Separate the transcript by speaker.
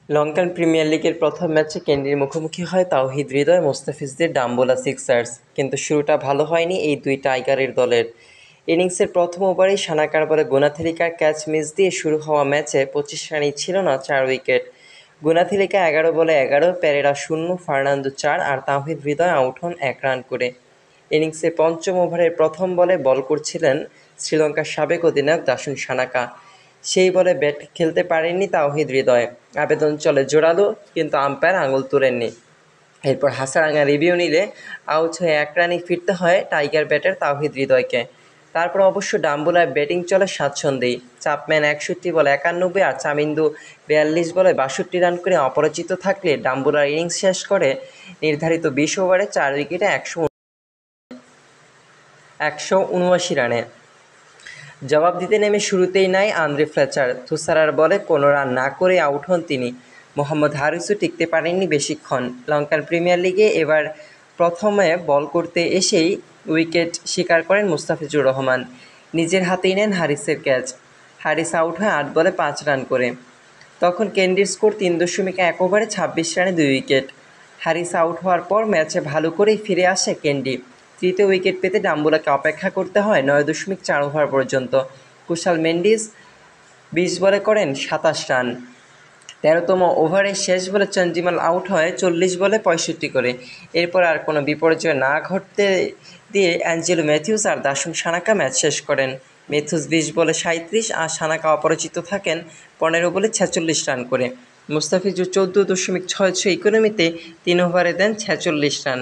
Speaker 1: Lankan premier লিগের প্রথম ম্যাচে কেন্দ্রের মুখোমুখি হয় তাওহিদ হৃদয় মোস্তাফিজদের ডাম্বোলা সিক্সার্স, কিন্তু শুরুটা ভালো হয়নি এই দুই টাইগারের দলের। ইনিংসের প্রথম ওভারেই সানাকার বলে গুনাথিলিকার ক্যাচ মিস দিয়ে শুরু হওয়া ম্যাচে 25 রানই ছিল না 4 উইকেট। গুনাথিলিকা 11 বলে 11, পেরেরা 0, ফার্নান্দো 4 আর তাওহিদ হৃদয় আউট হন 1 রান করে। ইনিংসের পঞ্চম ওভারের প্রথম বলে বল করছিলেন শ্রীলঙ্কার সাবেক অধিনায়ক দাসুন সানাকা। সেই বলে ব্যাট খেলতে পারেননি তাওহিদ হৃদয়। আবেদন চলে জোরালো, কিন্তু আম্পায়ার আঙুল তোলেননি। এরপর হাসারাঙ্গা রিভিউ নিলে আউট হয়ে 1 রানেই ফিরতে হয় টাইগার ব্যাটার তাওহিদ হৃদয়কে। তারপর অবশ্য ডাম্বুলার ব্যাটিং চলে স্বাচ্ছন্দ্যেই। চাপম্যান 61 বলে 91 আর চামিন্দু 42 বলে 62 রান করে অপরাজিত থাকলে ডাম্বুলার ইনিংস শেষ করে নির্ধারিত 20 ওভারে 4 উইকেটে 179 রানে। জবাব দিতে নেমে শুরুতেই নাই আন্দ্রে ফ্লেচার। থুসারার বলে কোনো রান না করে আউট হন তিনি। মোহাম্মদ হারিসও টিকতে পারেননি বেশিক্ষণ। লঙ্কান প্রিমিয়ার লিগে এবার প্রথমে বল করতে এসেই উইকেট শিকার করেন মুস্তাফিজুর রহমান। নিজের হাতেই নেন হারিসের ক্যাচ। হারিস আউট হয় 8 বলে 5 রান করে। তখন কেন্ডির স্কোর 3.1 ওভারে 26 রানে 2 উইকেট। হারিস আউট হওয়ার পর ম্যাচে ভালো করেই ফিরে আসে কেন্ডি। তৃতীয় উইকেট পেতে ডাম্বুলাকে অপেক্ষা করতে হয় 9.4 ওভার পর্যন্ত। কুশাল মেন্ডিস 20 বলে করেন 27 রান। 13তম ওভারের শেষ বলে চঞ্জিমাল আউট হয় 40 বলে 65 করে। এরপর আর কোনো বিপর্যয় না ঘটতে দিয়ে অ্যাঞ্জেলো ম্যাথিউস আর দাসুন সানাকা ম্যাচ শেষ করেন। ম্যাথিউস 20 বলে 37 আর সানাকা অপরাজিত থাকেন 15 বলে 46 রান করে। মুস্তাফিজুর 14.66 ইকোনমিতে 3 ওভারে দেন 46 রান।